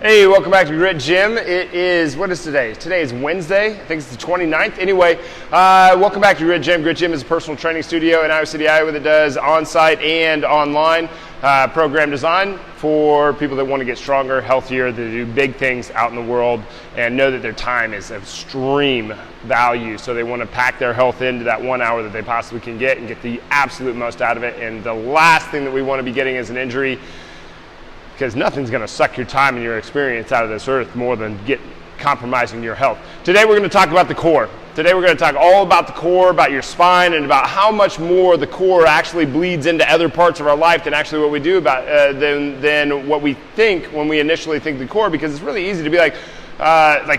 Hey, welcome back to Grit Gym. It is, what is today? Today is Wednesday. I think it's the 29th. Anyway, welcome back to Grit Gym. Grit Gym is a personal training studio in Iowa City, Iowa that does on-site and online program design for people that want to get stronger, healthier, that do big things out in the world and know that their time is of extreme value. So they want to pack their health into that 1 hour that they possibly can get and get the absolute most out of it. And the last thing that we want to be getting is an injury, because nothing's going to suck your time and your experience out of this earth more than compromising your health. Today we're going to talk about the core. Today we're going to talk all about the core, about your spine, and about how much more the core actually bleeds into other parts of our life than actually what we do about than what we think when we initially think the core. Because it's really easy to be like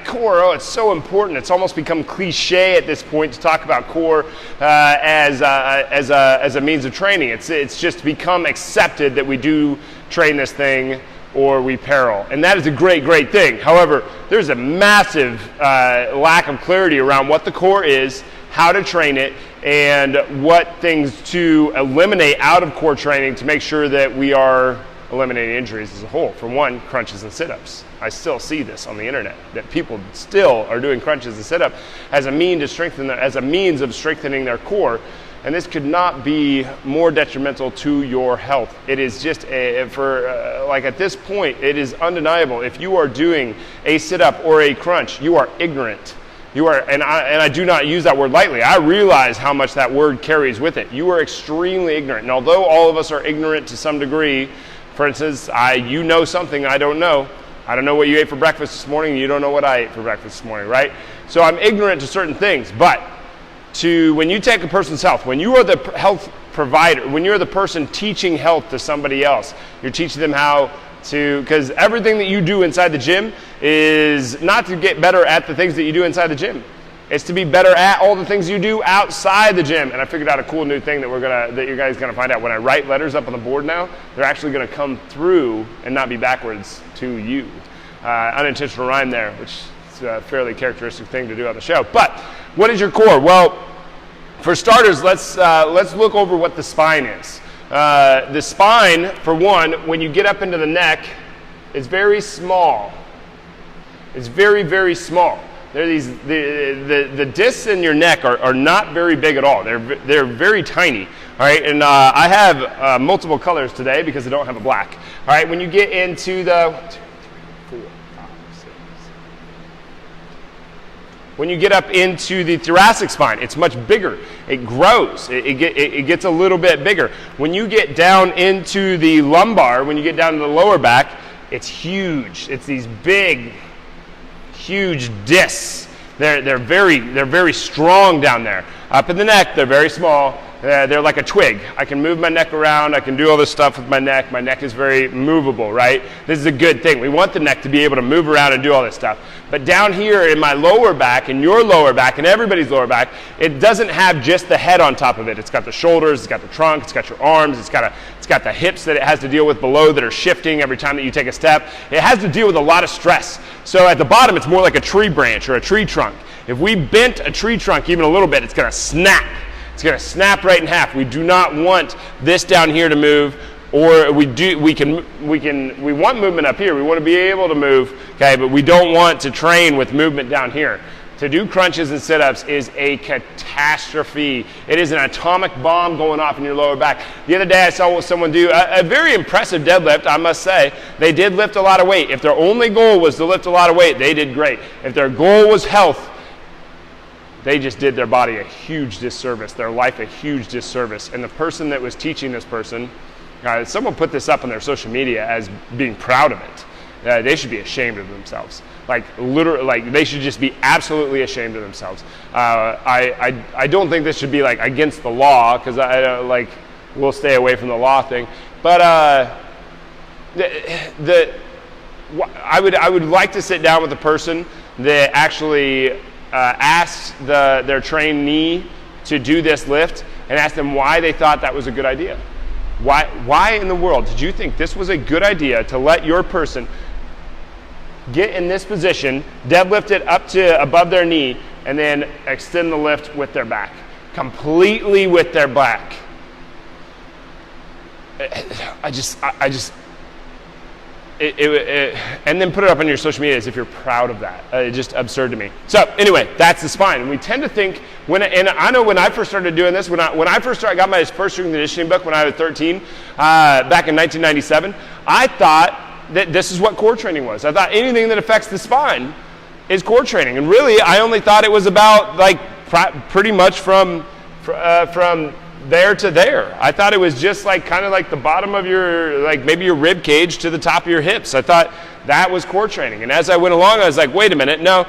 core, oh, it's so important. It's almost become cliche at this point to talk about core as a means of training. It's just become accepted that we do train this thing or we peril. And that is a great, great thing. However, there's a massive lack of clarity around what the core is, how to train it, and what things to eliminate out of core training to make sure that we are eliminating injuries as a whole. For one, crunches and sit-ups. I still see this on the internet, that people still are doing crunches and sit-ups as a means of strengthening their core. And this could not be more detrimental to your health. It is just, at this point, it is undeniable. If you are doing a sit-up or a crunch, you are ignorant. You are, and I do not use that word lightly. I realize how much that word carries with it. You are extremely ignorant. And although all of us are ignorant to some degree, for instance, you know something I don't know. I don't know what you ate for breakfast this morning. You don't know what I ate for breakfast this morning, right? So I'm ignorant to certain things, but when you take a person's health, when you are the health provider, when you're the person teaching health to somebody else, you're teaching them how to, because everything that you do inside the gym is not to get better at the things that you do inside the gym. It's to be better at all the things you do outside the gym. And I figured out a cool new thing that you guys are gonna find out. When I write letters up on the board now, they're actually gonna come through and not be backwards to you. Unintentional rhyme there, which is a fairly characteristic thing to do on the show. But what is your core? Well, for starters, let's look over what the spine is. The spine, for one, when you get up into the neck, is very small. It's very, very small. The discs in your neck are not very big at all. They're very tiny. All right, and I have multiple colors today because I don't have a black. All right, when you get into when you get up into the thoracic spine, it's much bigger. It grows. It gets a little bit bigger. When you get down into the lumbar, when you get down to the lower back, it's huge. It's these big, huge discs. They're very strong down there. Up in the neck, they're very small. They're like a twig. I can move my neck around. I can do all this stuff with my neck. My neck is very movable, right? This is a good thing. We want the neck to be able to move around and do all this stuff. But down here in my lower back, and your lower back, and everybody's lower back, it doesn't have just the head on top of it. It's got the shoulders, it's got the trunk, it's got your arms, it's got the hips that it has to deal with below that are shifting every time that you take a step. It has to deal with a lot of stress. So at the bottom, it's more like a tree branch or a tree trunk. If we bent a tree trunk even a little bit, it's going to snap. It's going to snap right in half. We do not want this down here to move, or we want movement up here. We want to be able to move, okay, but we don't want to train with movement down here. To do crunches and sit-ups is a catastrophe. It is an atomic bomb going off in your lower back. The other day I saw someone do a very impressive deadlift, I must say. They did lift a lot of weight. If their only goal was to lift a lot of weight, they did great. If their goal was health, they just did their body a huge disservice, their life a huge disservice. And the person that was teaching this person, someone put this up on their social media as being proud of it. They should be ashamed of themselves. Literally, they should just be absolutely ashamed of themselves. I don't think this should be against the law, because we'll stay away from the law thing. But I would like to sit down with the person that actually asked their trainee to do this lift and ask them why they thought that was a good idea. Why in the world did you think this was a good idea to let your person get in this position, deadlift it up to above their knee, and then extend the lift with their back, completely with their back? and then put it up on your social media as if you're proud of that. It's just absurd to me. So anyway, that's the spine. And we tend to think, and I know when I first started doing this, when I first started, I got my first strength and conditioning book when I was 13, back in 1997, I thought that this is what core training was. I thought anything that affects the spine is core training. And really, I only thought it was about like pretty much from there to there. I thought it was just like kind of like the bottom of your, like maybe your rib cage to the top of your hips. I thought that was core training. And as I went along, I was like, wait a minute, no.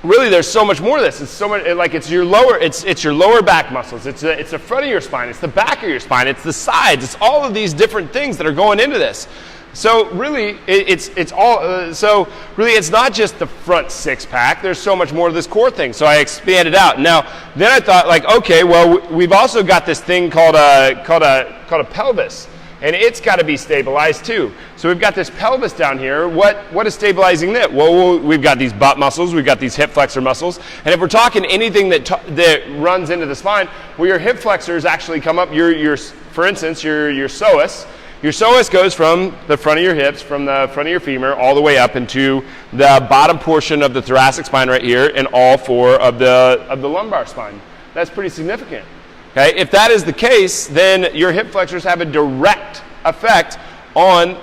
Really, there's so much more to this. It's so much, like it's your lower back muscles. It's the front of your spine. It's the back of your spine. It's the sides. It's all of these different things that are going into this. So really, it's all. So really, it's not just the front six pack. There's so much more to this core thing. So I expanded out. Now, then I thought, like, okay, well, we've also got this thing called a pelvis, and it's got to be stabilized too. So we've got this pelvis down here. What is stabilizing that? Well, we've got these butt muscles. We've got these hip flexor muscles. And if we're talking anything that runs into the spine, well, your hip flexors actually come up. For instance, your psoas. Your psoas goes from the front of your hips, from the front of your femur, all the way up into the bottom portion of the thoracic spine right here, and all four of the lumbar spine. That's pretty significant. Okay, if that is the case, then your hip flexors have a direct effect on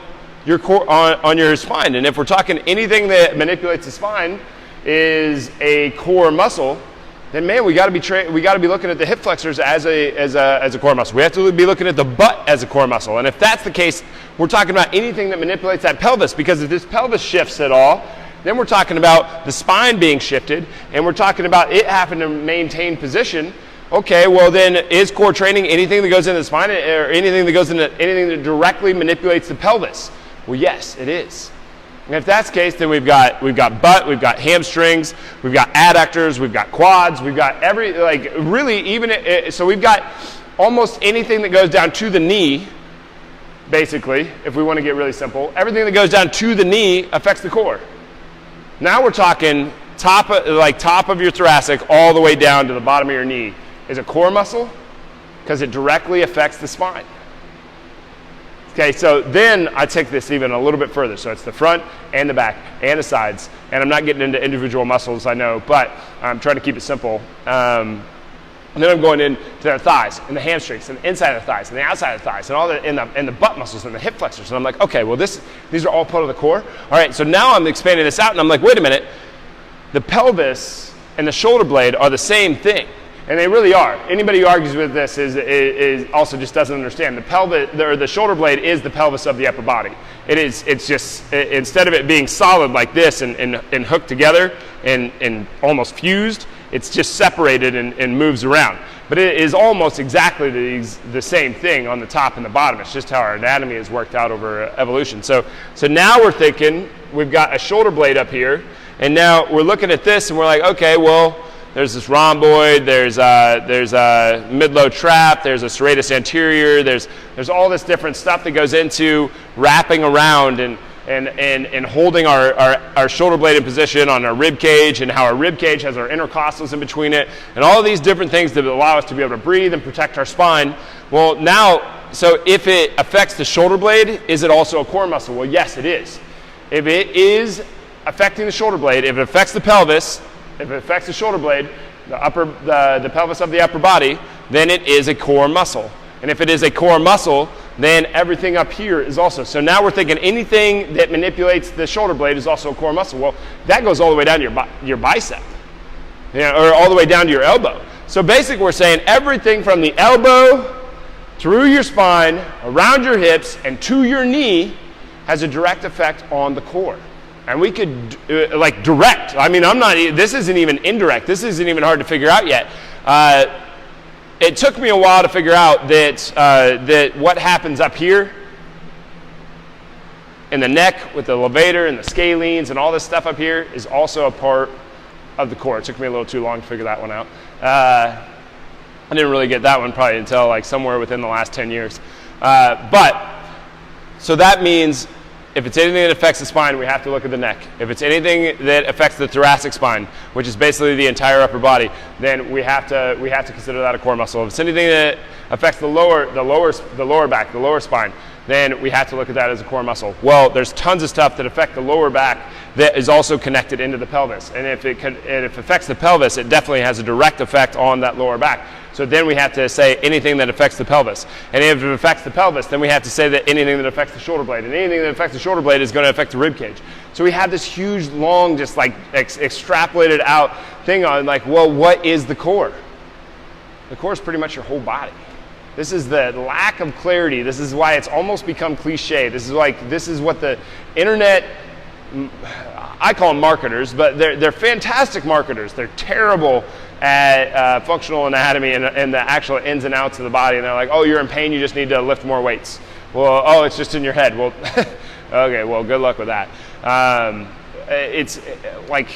your core, on your spine. And if we're talking anything that manipulates the spine is a core muscle, then man, we got to be looking at the hip flexors as a core muscle. We have to be looking at the butt as a core muscle. And if that's the case, we're talking about anything that manipulates that pelvis, because if this pelvis shifts at all, then we're talking about the spine being shifted, and we're talking about it having to maintain position. Okay, well then, is core training anything that goes into the spine, or anything that directly manipulates the pelvis? Well, yes, it is. And if that's the case, then we've got butt, we've got hamstrings, we've got adductors, we've got quads, we've got so we've got almost anything that goes down to the knee, basically, if we want to get really simple. Everything that goes down to the knee affects the core. Now we're talking top of your thoracic all the way down to the bottom of your knee is a core muscle, because it directly affects the spine. Okay, so then I take this even a little bit further. So it's the front and the back and the sides. And I'm not getting into individual muscles, I know, but I'm trying to keep it simple. And then I'm going into the thighs and the hamstrings and the inside of the thighs and the outside of the thighs and all and the butt muscles and the hip flexors. And I'm like, okay, well these are all part of the core. All right, so now I'm expanding this out, and I'm like, wait a minute. The pelvis and the shoulder blade are the same thing. And they really are. Anybody who argues with this is also just doesn't understand. The pelvis, or the shoulder blade, is the pelvis of the upper body. It's just, instead of it being solid like this and hooked together and almost fused, it's just separated and moves around. But it is almost exactly the same thing on the top and the bottom. It's just how our anatomy has worked out over evolution. So now we're thinking we've got a shoulder blade up here, and now we're looking at this and we're like, okay, well, there's this rhomboid, there's a mid-low trap, there's a serratus anterior, there's all this different stuff that goes into wrapping around and holding our shoulder blade in position on our rib cage, and how our rib cage has our intercostals in between it, and all of these different things that allow us to be able to breathe and protect our spine. Well, now, so if it affects the shoulder blade, is it also a core muscle? Well, yes, it is. If it is affecting the shoulder blade, if it affects the pelvis, if it affects the shoulder blade, the pelvis of the upper body, then it is a core muscle. And if it is a core muscle, then everything up here is also. So now we're thinking anything that manipulates the shoulder blade is also a core muscle. Well, that goes all the way down to your bicep, or all the way down to your elbow. So basically we're saying everything from the elbow through your spine, around your hips, and to your knee has a direct effect on the core. And we could, direct. I mean, this isn't even indirect. This isn't even hard to figure out yet. It took me a while to figure out that what happens up here in the neck with the levator and the scalenes and all this stuff up here is also a part of the core. It took me a little too long to figure that one out. I didn't really get that one probably until like somewhere within the last 10 years. So that means if it's anything that affects the spine, we have to look at the neck. If it's anything that affects the thoracic spine, which is basically the entire upper body, then we have to consider that a core muscle. If it's anything that affects the lower back, the lower spine, then we have to look at that as a core muscle. Well, there's tons of stuff that affect the lower back that is also connected into the pelvis. And if it affects the pelvis, it definitely has a direct effect on that lower back. So then we have to say anything that affects the pelvis. And if it affects the pelvis, then we have to say that anything that affects the shoulder blade. And anything that affects the shoulder blade is going to affect the rib cage. So we have this huge, long, just like extrapolated out thing on like, well, what is the core? The core is pretty much your whole body. This is the lack of clarity. This is why it's almost become cliche. This is what the internet, I call them marketers, but they're fantastic marketers. They're terrible at functional anatomy and the actual ins and outs of the body. And they're like, oh, you're in pain, you just need to lift more weights. Well, oh, it's just in your head. Well, okay, well, good luck with that. It's like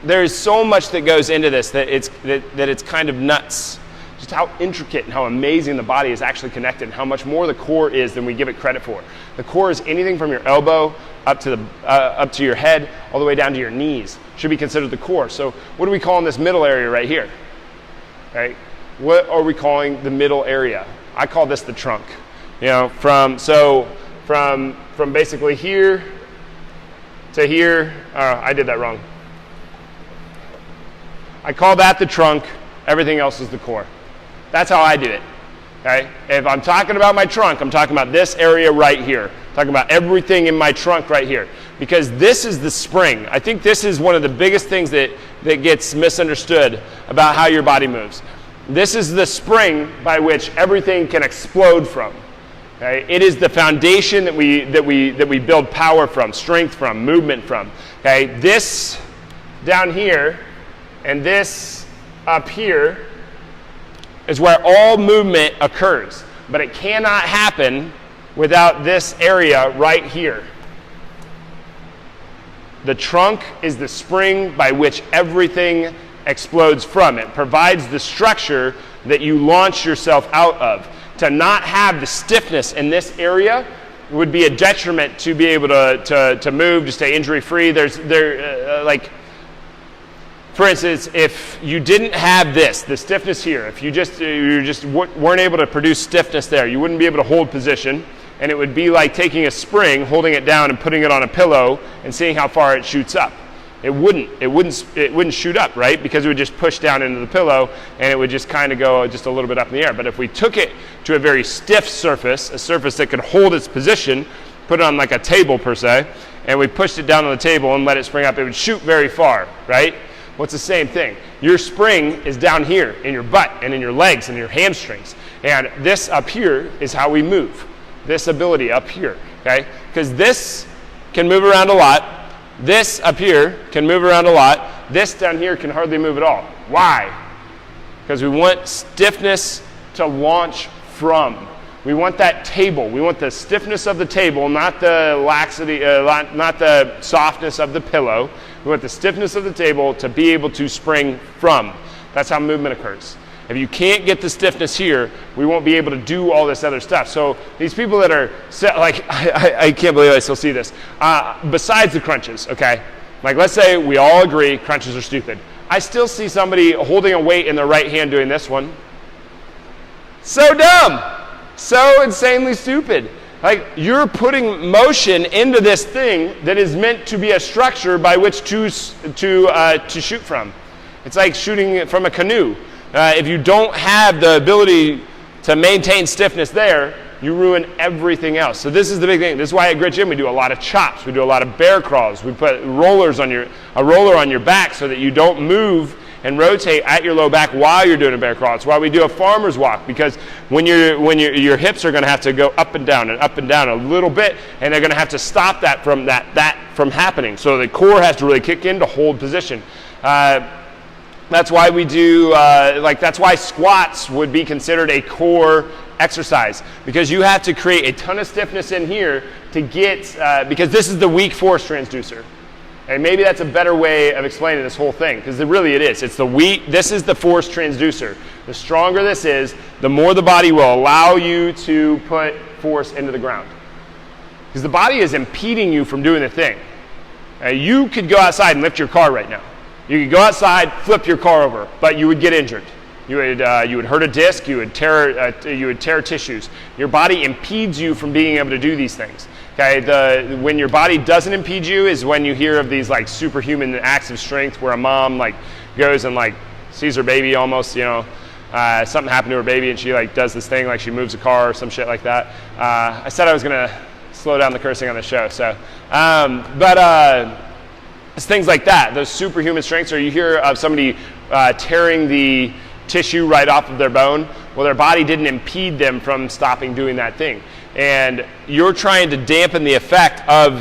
there's so much that goes into this that it's kind of nuts. Just how intricate and how amazing the body is actually connected, and how much more the core is than we give it credit for. The core is anything from your elbow up to your head, all the way down to your knees. Should be considered the core. So what are we calling this middle area right here? Right? What are we calling the middle area? I call this the trunk. You know, from basically here to here. I did that wrong. I call that the trunk. Everything else is the core. That's how I do it. Okay? If I'm talking about my trunk, I'm talking about this area right here. I'm talking about everything in my trunk right here. Because this is the spring. I think this is one of the biggest things that gets misunderstood about how your body moves. This is the spring by which everything can explode from. Okay? It is the foundation that we build power from, strength from, movement from. Okay? This down here and this up here is where all movement occurs, but it cannot happen without this area right here. The trunk is the spring by which everything explodes from. It provides the structure that you launch yourself out of. To not have the stiffness in this area would be a detriment to be able to move, to stay injury-free. For instance, if you didn't have the stiffness here, if you just weren't able to produce stiffness there, you wouldn't be able to hold position, and it would be like taking a spring, holding it down and putting it on a pillow and seeing how far it shoots up. It wouldn't shoot up, right? Because it would just push down into the pillow, and it would just kind of go just a little bit up in the air. But if we took it to a very stiff surface, a surface that could hold its position, put it on like a table per se, and we pushed it down on the table and let it spring up, it would shoot very far, right? Well, it's the same thing. Your spring is down here in your butt and in your legs and your hamstrings. And this up here is how we move. This ability up here, okay? Because this can move around a lot. This up here can move around a lot. This down here can hardly move at all. Why? Because we want stiffness to launch from. We want that table. We want the stiffness of the table, not the laxity, not the softness of the pillow. We want the stiffness of the table to be able to spring from. That's how movement occurs. If you can't get the stiffness here, we won't be able to do all this other stuff. So these people that are, I can't believe I still see this. Besides the crunches, okay? Like let's say we all agree crunches are stupid. I still see somebody holding a weight in their right hand doing this one. So dumb. So insanely stupid. Like you're putting motion into this thing that is meant to be a structure by which to shoot from. It's like shooting from a canoe. If you don't have the ability to maintain stiffness there, you ruin everything else. So this is the big thing. This is why at Grit Gym we do a lot of chops. We do a lot of bear crawls. We put a roller on your back so that you don't move and rotate at your low back while you're doing a bear crawl. It's why we do a farmer's walk, because when your hips are going to have to go up and down a little bit, and they're going to have to stop that from happening. So the core has to really kick in to hold position. That's why we do that's why squats would be considered a core exercise, because you have to create a ton of stiffness in here to get because this is the weak force transducer. And maybe that's a better way of explaining this whole thing, because really it is. This is the force transducer. The stronger this is, the more the body will allow you to put force into the ground. Because the body is impeding you from doing the thing. You could go outside and lift your car right now. You could go outside, flip your car over, but you would get injured. You would hurt a disc. You would tear tissues. Your body impedes you from being able to do these things. Okay, when your body doesn't impede you is when you hear of these like superhuman acts of strength, where a mom like goes and like sees her baby almost, something happened to her baby, and she like does this thing, like she moves a car or some shit like that. I said I was gonna slow down the cursing on the show, so it's things like that, those superhuman strengths, or you hear of somebody tearing the tissue right off of their bone. Well, their body didn't impede them from stopping doing that thing. And you're trying to dampen the effect of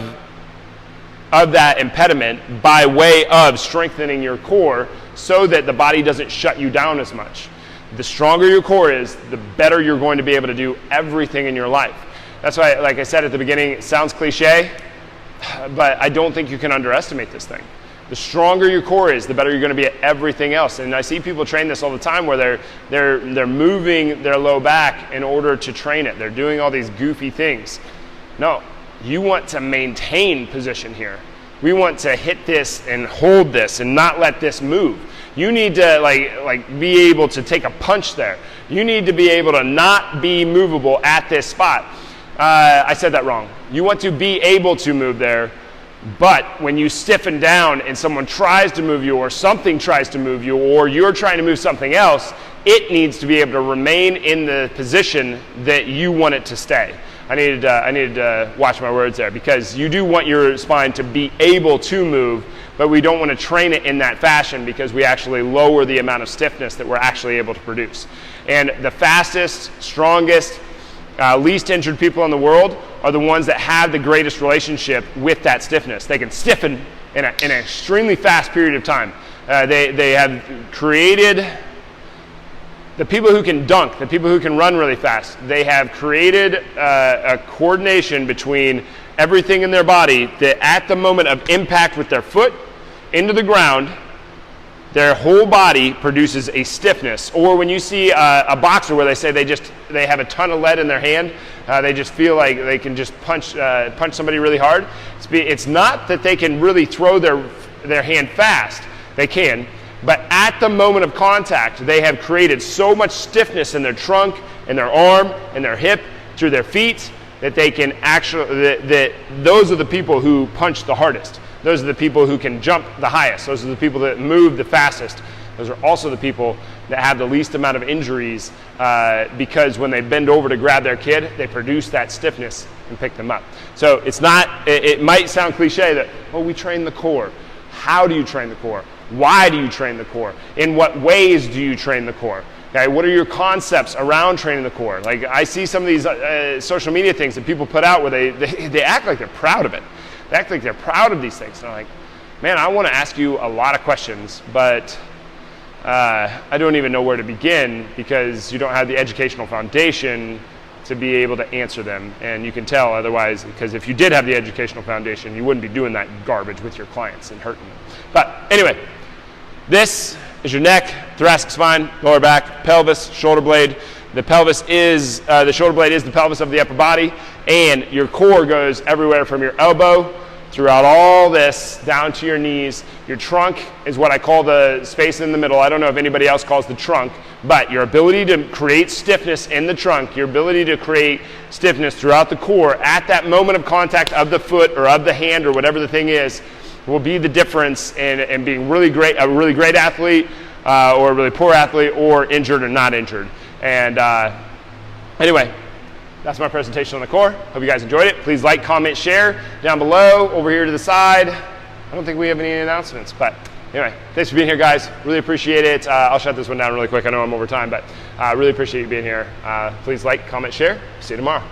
that impediment by way of strengthening your core so that the body doesn't shut you down as much. The stronger your core is, the better you're going to be able to do everything in your life. That's why, like I said at the beginning, it sounds cliche, but I don't think you can underestimate this thing. The stronger your core is, the better you're going to be at everything else. And I see people train this all the time, where they're moving their low back in order to train it. They're doing all these goofy things. No, you want to maintain position here. We want to hit this and hold this and not let this move. You need to like be able to take a punch there. You need to be able to not be movable at this spot. I said that wrong. You want to be able to move there. But when you stiffen down and someone tries to move you, or something tries to move you, or you're trying to move something else, it needs to be able to remain in the position that you want it to stay. I needed to watch my words there, because you do want your spine to be able to move, but we don't want to train it in that fashion, because we actually lower the amount of stiffness that we're actually able to produce. And the fastest, strongest, least injured people in the world are the ones that have the greatest relationship with that stiffness. They can stiffen in an extremely fast period of time. They have created, the people who can dunk, the people who can run really fast, they have created a coordination between everything in their body that at the moment of impact with their foot into the ground, their whole body produces a stiffness. Or when you see a boxer where they say they have a ton of lead in their hand, they just feel like they can just punch somebody really hard. It's not that they can really throw their hand fast. They can, but at the moment of contact, they have created so much stiffness in their trunk, in their arm, in their hip, through their feet, that they can actually, that those are the people who punch the hardest. Those are the people who can jump the highest. Those are the people that move the fastest. Those are also the people that have the least amount of injuries, because when they bend over to grab their kid, they produce that stiffness and pick them up. So it's not, it might sound cliche that, well, we train the core. How do you train the core? Why do you train the core? In what ways do you train the core? Okay, what are your concepts around training the core? Like, I see some of these social media things that people put out where they act like they're proud of it. They act like they're proud of these things. And I'm like, man, I want to ask you a lot of questions, but I don't even know where to begin, because you don't have the educational foundation to be able to answer them. And you can tell otherwise, because if you did have the educational foundation, you wouldn't be doing that garbage with your clients and hurting them. But anyway, this is your neck, thoracic spine, lower back, pelvis, shoulder blade. The pelvis is, the shoulder blade is the pelvis of the upper body, and your core goes everywhere from your elbow throughout all this down to your knees. Your trunk is what I call the space in the middle. I don't know if anybody else calls the trunk, but your ability to create stiffness in the trunk, your ability to create stiffness throughout the core at that moment of contact of the foot or of the hand or whatever the thing is, will be the difference in being really great, a really great athlete, or a really poor athlete, or injured or not injured. And anyway, that's my presentation on the core. Hope you guys enjoyed it. Please like, comment, share down below, over here to the side. I don't think we have any announcements, but anyway, thanks for being here, guys. Really appreciate it. I'll shut this one down really quick. I know I'm over time, but I really appreciate you being here. Please like, comment, share. See you tomorrow.